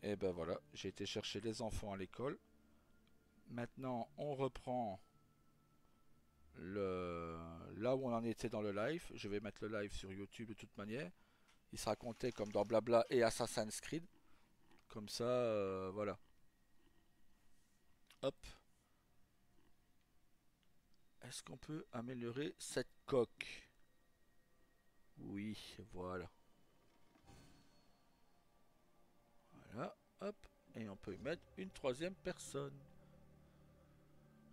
Et ben voilà, j'ai été chercher les enfants à l'école. Maintenant, on reprend là où on en était dans le live. Je vais mettre le live sur YouTube de toute manière. Il sera compté comme dans Blabla et Assassin's Creed. Comme ça, voilà. Hop. Est-ce qu'on peut améliorer cette coque? Oui, voilà. Voilà, hop. Et on peut y mettre une troisième personne.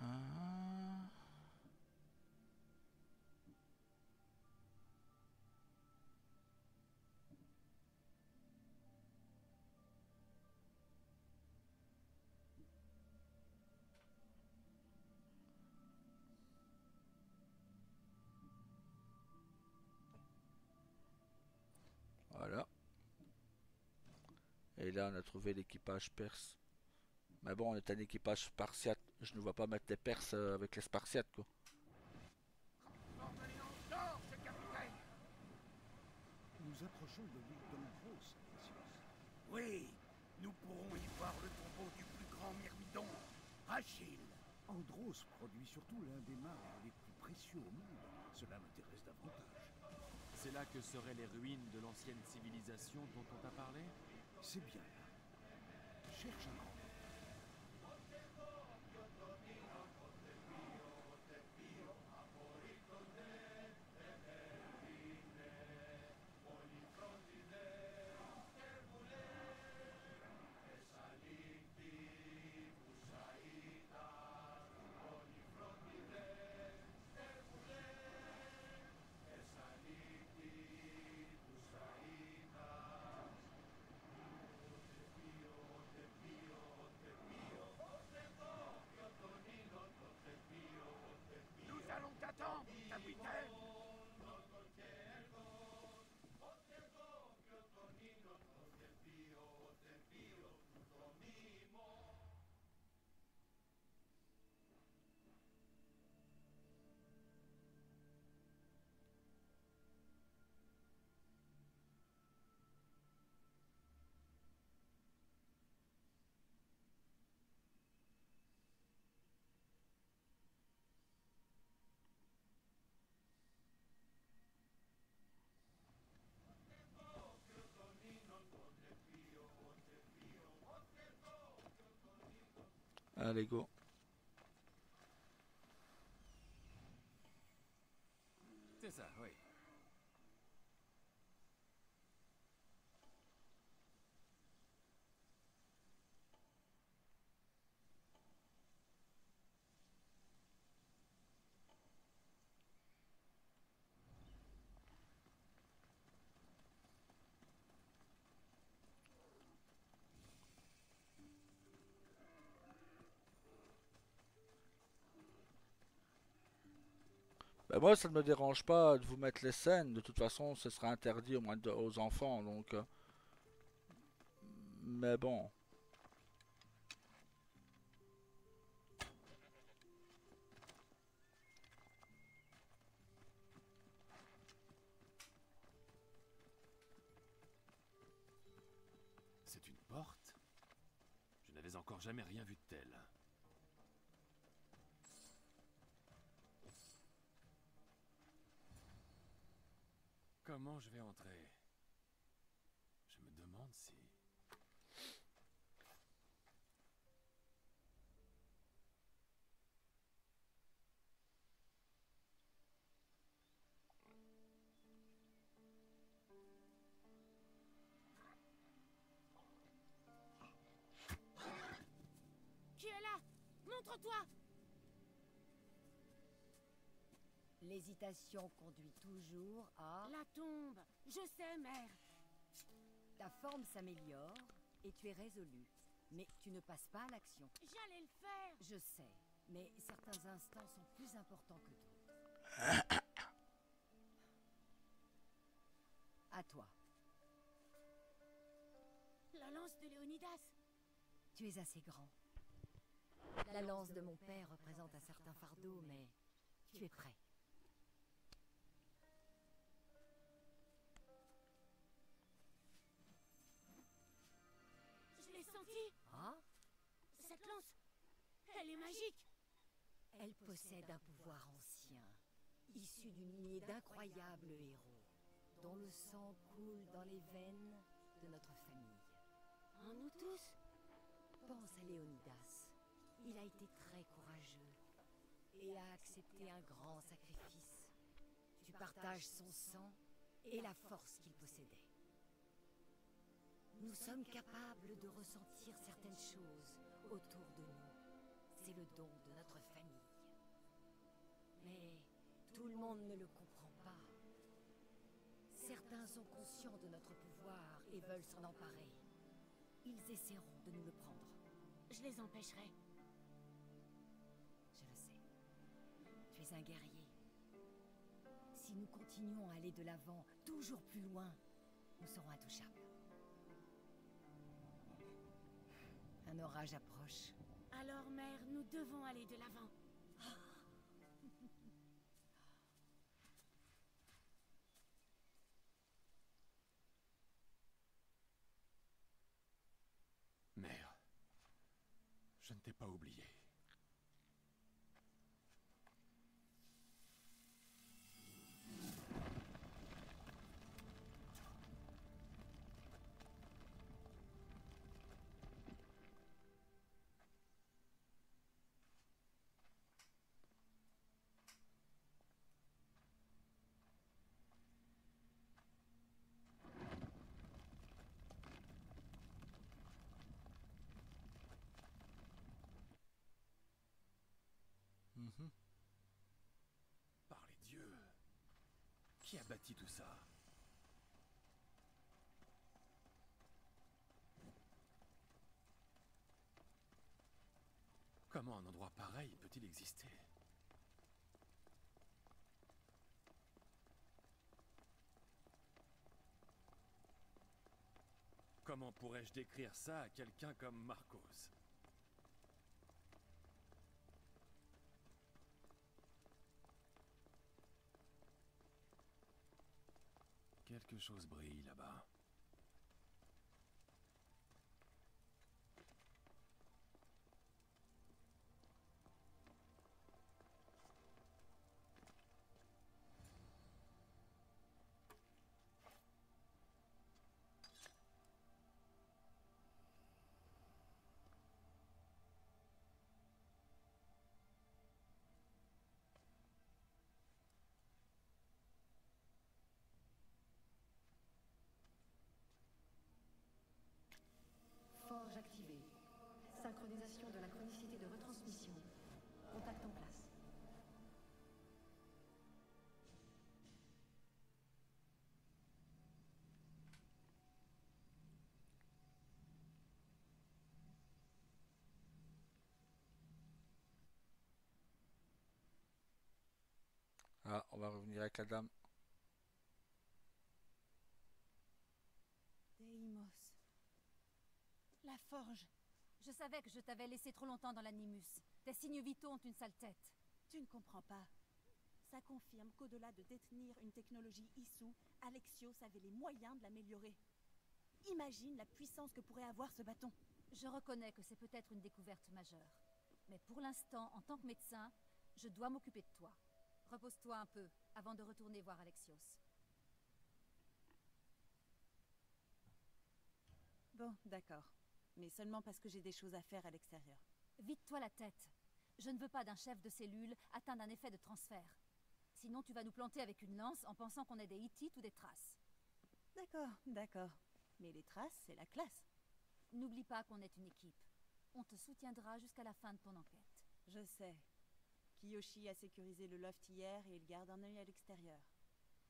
Ah, voilà. Et là, on a trouvé l'équipage perse. Mais bon, on est un équipage spartiate. Je ne vois pas mettre les Perses avec les Spartiates, quoi. Ordonnez en torche, capitaine. Nous approchons de l'île d'Andros, Alexios. Oui, nous pourrons y voir le tombeau du plus grand myrmidon, Achille. Andros produit surtout l'un des marbres les plus précieux au monde. Cela m'intéresse davantage. C'est là que seraient les ruines de l'ancienne civilisation dont on t'a parlé? C'est bien là. Cherche un grand. Nous allons t'attendre, capitaine. Allez, go. C'est ça, oui. Ben moi, ça ne me dérange pas de vous mettre les scènes. De toute façon, ce sera interdit au moins aux enfants. Donc, mais bon. C'est une porte? Je n'avais encore jamais rien vu de tel. Comment je vais entrer? Je me demande si... Qui est là? Montre-toi! L'hésitation conduit toujours à... La tombe! Je sais, mère! Ta forme s'améliore et tu es résolu. Mais tu ne passes pas à l'action. J'allais le faire! Je sais, mais certains instants sont plus importants que d'autres. À toi. La lance de Léonidas! Tu es assez grand. La lance de mon père représente un certain fardeau, mais tu es prêt. Je l'ai senti? Ah, Cette lance, elle est magique. elle possède un pouvoir ancien, issu d'une lignée d'incroyables héros, dont le sang coule dans les veines de notre famille. En nous tous? Pense à Léonidas. Il a été très courageux et a accepté un grand sacrifice. Tu partages son sang et la force qu'il possédait. Nous sommes capables de ressentir certaines choses autour de nous. C'est le don de notre famille. Mais tout le monde ne le comprend pas. Certains sont conscients de notre pouvoir et veulent s'en emparer. Ils essaieront de nous le prendre. Je les empêcherai. Je le sais. Tu es un guerrier. Si nous continuons à aller de l'avant, toujours plus loin, nous serons intouchables. Un orage approche. Alors, mère, nous devons aller de l'avant. Mère, je ne t'ai pas oublié. Mhm. Par les dieux, qui a bâti tout ça? Comment un endroit pareil peut-il exister? Comment pourrais-je décrire ça à quelqu'un comme Marcos? Quelque chose brille là-bas. Forge activée. Synchronisation de la chronicité de retransmission. Contact en place. Ah, on va revenir avec la dame. Deimos. La forge. Je savais que je t'avais laissé trop longtemps dans l'animus. Tes signes vitaux ont une sale tête. Tu ne comprends pas. Ça confirme qu'au-delà de détenir une technologie issue, Alexios avait les moyens de l'améliorer. Imagine la puissance que pourrait avoir ce bâton. Je reconnais que c'est peut-être une découverte majeure. Mais pour l'instant, en tant que médecin, je dois m'occuper de toi. Repose-toi un peu, avant de retourner voir Alexios. Bon, d'accord. Mais seulement parce que j'ai des choses à faire à l'extérieur. Vide-toi la tête. Je ne veux pas d'un chef de cellule atteint d'un effet de transfert. Sinon, tu vas nous planter avec une lance en pensant qu'on est des Hittites ou des Thraces. D'accord, d'accord. Mais les traces, c'est la classe. N'oublie pas qu'on est une équipe. On te soutiendra jusqu'à la fin de ton enquête. Je sais. Kiyoshi a sécurisé le loft hier et il garde un œil à l'extérieur.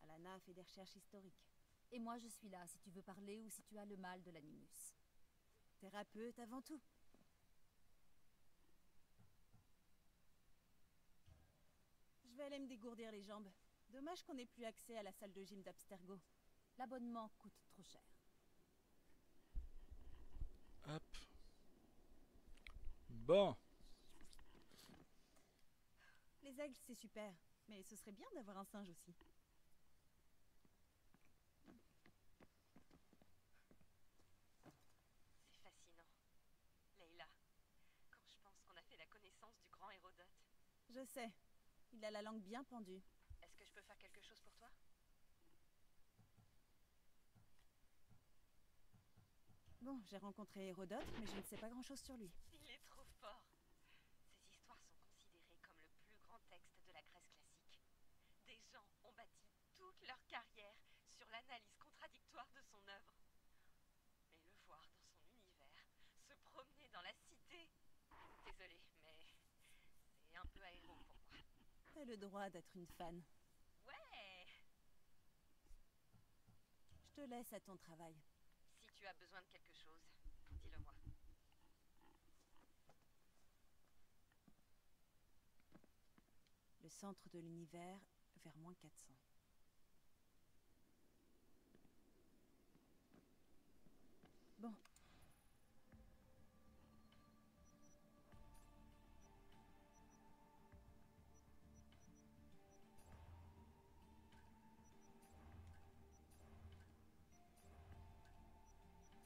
Alana a fait des recherches historiques. Et moi, je suis là si tu veux parler ou si tu as le mal de l'animus. Thérapeute avant tout. Je vais aller me dégourdir les jambes. Dommage qu'on n'ait plus accès à la salle de gym d'Abstergo. L'abonnement coûte trop cher. Hop. Bon. Les aigles, c'est super. Mais ce serait bien d'avoir un singe aussi. C'est fascinant. connaissance du grand Hérodote. Je sais. Il a la langue bien pendue. Est-ce que je peux faire quelque chose pour toi? Bon, j'ai rencontré Hérodote, mais je ne sais pas grand-chose sur lui. Il est trop fort. Ces histoires sont considérées comme le plus grand texte de la Grèce classique. Des gens ont bâti toute leur carrière sur l'analyse contradictoire de son œuvre. Mais le voir dans son univers, se promener dans la cité... Désolée, mais c'est un peu aéro pour moi. T'as le droit d'être une fan. Ouais! Je te laisse à ton travail. Si tu as besoin de quelque chose, dis-le-moi. Le centre de l'univers vers -400. Bon.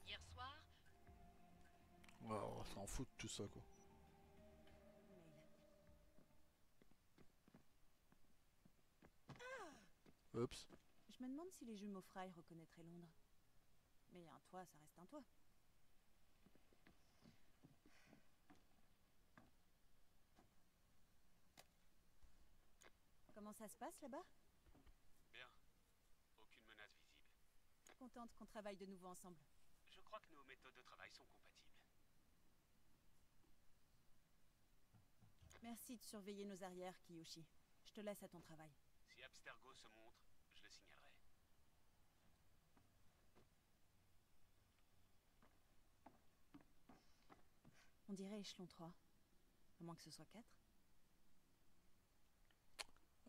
Hier soir, Ouais, on va s'en fout de tout ça, quoi. Oups. Je me demande si les jumeaux Fry reconnaîtraient Londres. Mais un toit, ça reste un toit. Comment ça se passe là-bas? Bien. Aucune menace visible. Contente qu'on travaille de nouveau ensemble. Je crois que nos méthodes de travail sont compatibles. Merci de surveiller nos arrières, Kiyoshi. Je te laisse à ton travail. Si Abstergo se montre, je le signalerai. On dirait échelon 3. À moins que ce soit 4.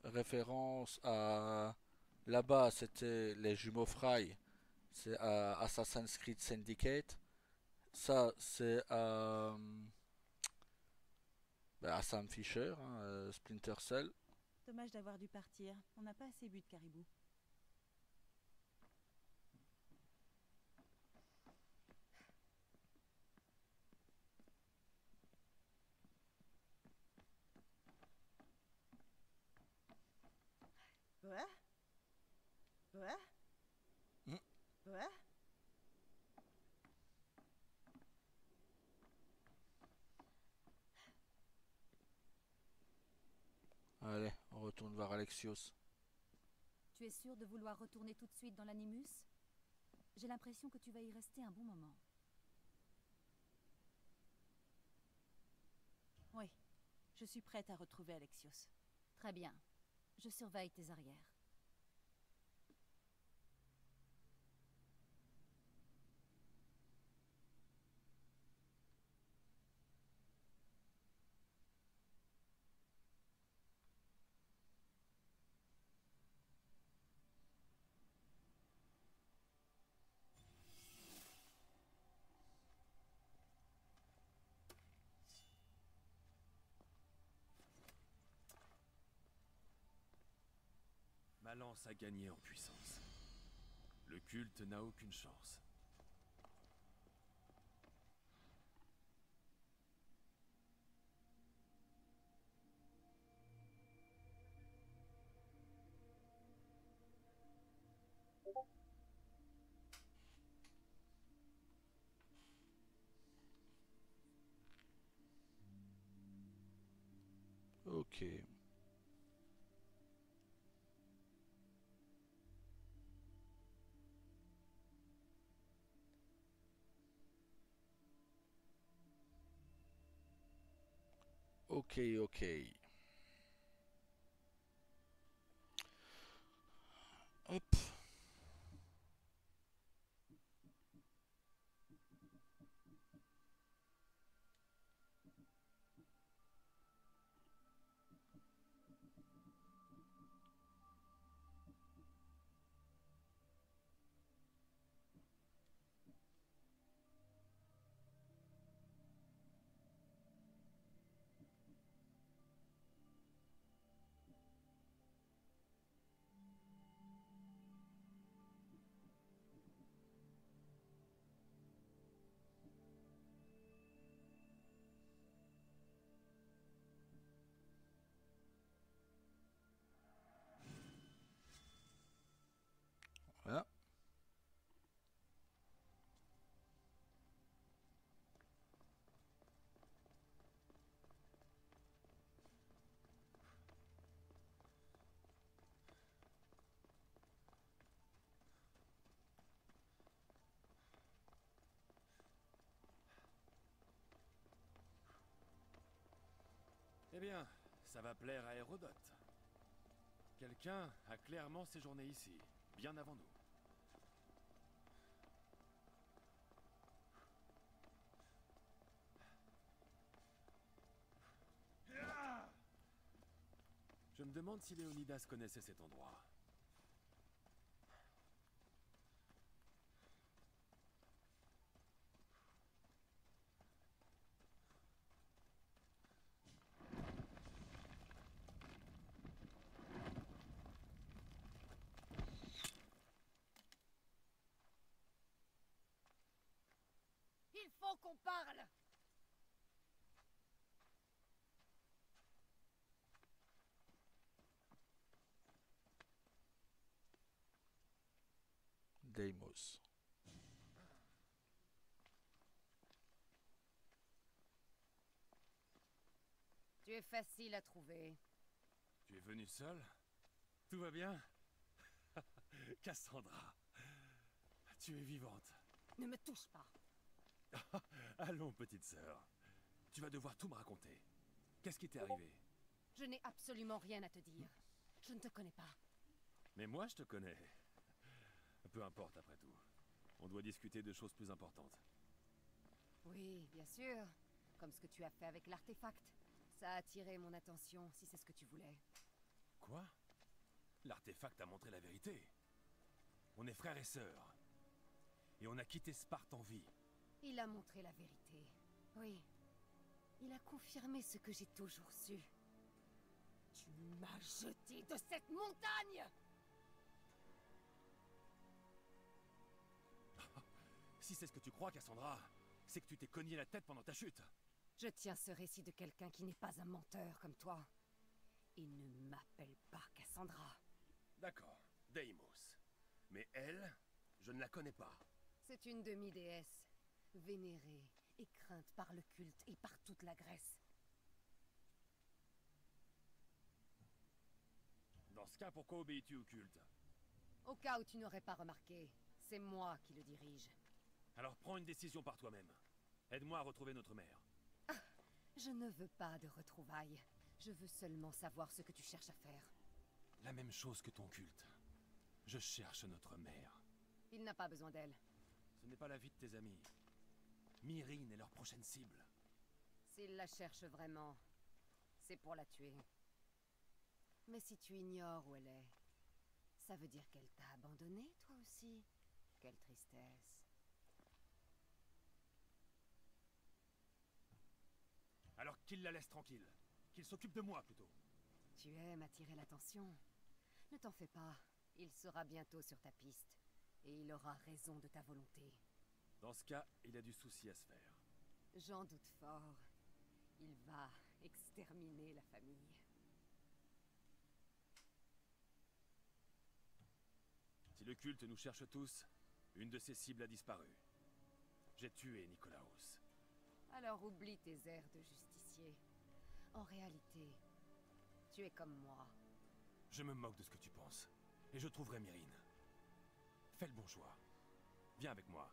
Référence à... Là-bas, c'était les jumeaux Fry. C'est à Assassin's Creed Syndicate. Ça, c'est à Sam Fisher, hein, Splinter Cell. Dommage d'avoir dû partir. On n'a pas assez bu de caribou. Ouais? Ouais? Hmm. Ouais? Allez, on retourne voir Alexios. Tu es sûr de vouloir retourner tout de suite dans l'Animus? J'ai l'impression que tu vas y rester un bon moment. Oui. Je suis prête à retrouver Alexios. Très bien. Je surveille tes arrières. Ma lance a gagné en puissance. Le culte n'a aucune chance. Ok. Ok, ok. Hop. Eh bien, ça va plaire à Hérodote. Quelqu'un a clairement séjourné ici, bien avant nous. Je me demande si Léonidas connaissait cet endroit. Il faut qu'on parle! Deimos. Tu es facile à trouver. Tu es venu seul? Tout va bien? Cassandra, tu es vivante. Ne me touche pas. Allons, petite sœur. Tu vas devoir tout me raconter. Qu'est-ce qui t'est arrivé? Je n'ai absolument rien à te dire. Je ne te connais pas. Mais moi, je te connais. Peu importe, après tout. On doit discuter de choses plus importantes. Oui, bien sûr. Comme ce que tu as fait avec l'artefact. Ça a attiré mon attention, si c'est ce que tu voulais. Quoi? L'artefact a montré la vérité. On est frères et sœurs. Et on a quitté Sparte en vie. Il a montré la vérité. Oui. Il a confirmé ce que j'ai toujours su. Tu m'as jeté de cette montagne! Si c'est ce que tu crois, Cassandra, c'est que tu t'es cogné la tête pendant ta chute. Je tiens ce récit de quelqu'un qui n'est pas un menteur comme toi. Et ne m'appelle pas Cassandra. D'accord, Deimos. Mais elle, je ne la connais pas. C'est une demi-déesse, vénérée et crainte par le culte et par toute la Grèce. Dans ce cas, pourquoi obéis-tu au culte? Au cas où tu n'aurais pas remarqué, c'est moi qui le dirige. Alors prends une décision par toi-même. Aide-moi à retrouver notre mère. Je ne veux pas de retrouvailles. Je veux seulement savoir ce que tu cherches à faire. La même chose que ton culte. Je cherche notre mère. Il n'a pas besoin d'elle. Ce n'est pas la vie de tes amis. Myrrine est leur prochaine cible. S'il la cherche vraiment, c'est pour la tuer. Mais si tu ignores où elle est, ça veut dire qu'elle t'a abandonné, toi aussi. Quelle tristesse. Alors qu'il la laisse tranquille. Qu'il s'occupe de moi, plutôt. Tu aimes attirer l'attention. Ne t'en fais pas. Il sera bientôt sur ta piste. Et il aura raison de ta volonté. Dans ce cas, il a du souci à se faire. J'en doute fort. Il va exterminer la famille. Si le culte nous cherche tous, une de ses cibles a disparu. J'ai tué Nicolaos. Alors oublie tes airs de justicier. En réalité, tu es comme moi. Je me moque de ce que tu penses. Et je trouverai Myrrine. Fais le bon choix. Viens avec moi.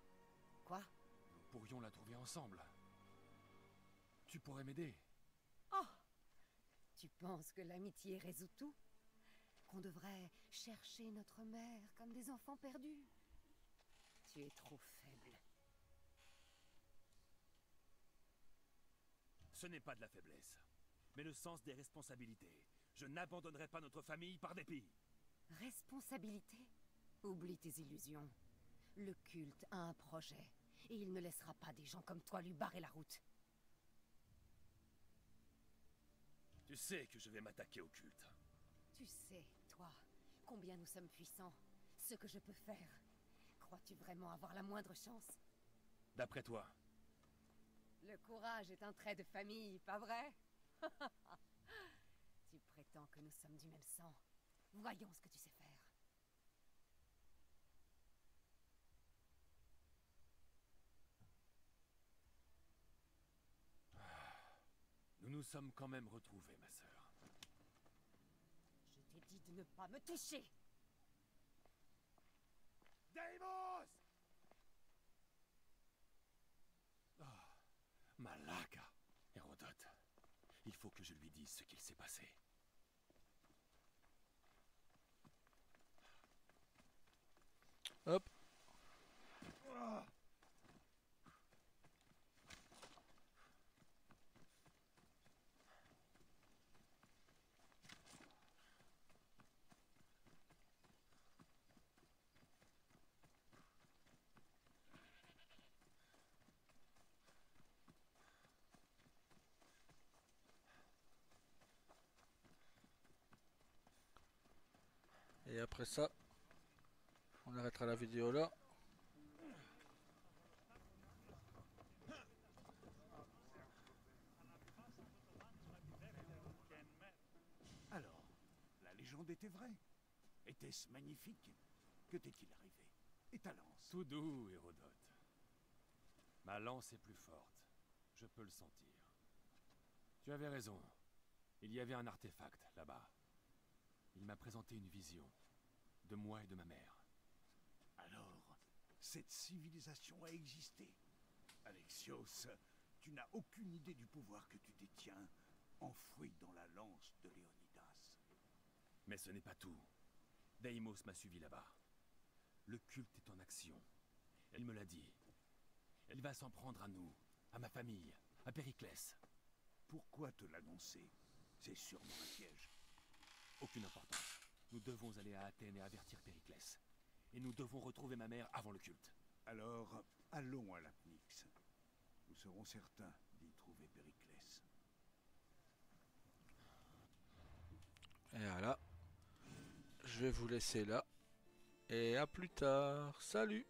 Quoi? Nous pourrions la trouver ensemble. Tu pourrais m'aider. Oh! Tu penses que l'amitié résout tout? Qu'on devrait chercher notre mère comme des enfants perdus? Tu es trop faible. Ce n'est pas de la faiblesse, mais le sens des responsabilités. Je n'abandonnerai pas notre famille par dépit. Responsabilité? Oublie tes illusions. Le culte a un projet, et il ne laissera pas des gens comme toi lui barrer la route. Tu sais que je vais m'attaquer au culte. Tu sais, toi, combien nous sommes puissants, ce que je peux faire. Crois-tu vraiment avoir la moindre chance? D'après toi? Le courage est un trait de famille, pas vrai? Tu prétends que nous sommes du même sang. Voyons ce que tu sais faire. Nous nous sommes quand même retrouvés, ma sœur. Je t'ai dit de ne pas me toucher! Deimos! Malaka! Hérodote, il faut que je lui dise ce qu'il s'est passé. Hop. Et après ça, on arrêtera la vidéo là. Alors, la légende était vraie. Était-ce magnifique? Que t'est-il arrivé? Et ta lance? Tout doux, Hérodote. Ma lance est plus forte. Je peux le sentir. Tu avais raison. Il y avait un artefact là-bas. Il m'a présenté une vision. De moi et de ma mère. Alors, cette civilisation a existé. Alexios, tu n'as aucune idée du pouvoir que tu détiens, enfoui dans la lance de Léonidas. Mais ce n'est pas tout. Deimos m'a suivi là-bas. Le culte est en action. Elle me l'a dit. Elle va s'en prendre à nous, à ma famille, à Périclès. Pourquoi te l'annoncer? C'est sûrement un piège. Aucune importance. Nous devons aller à Athènes et avertir Périclès. Et nous devons retrouver ma mère avant le culte. Alors, allons à l'Apnyx. Nous serons certains d'y trouver Périclès. Et voilà. Je vais vous laisser là. Et à plus tard. Salut!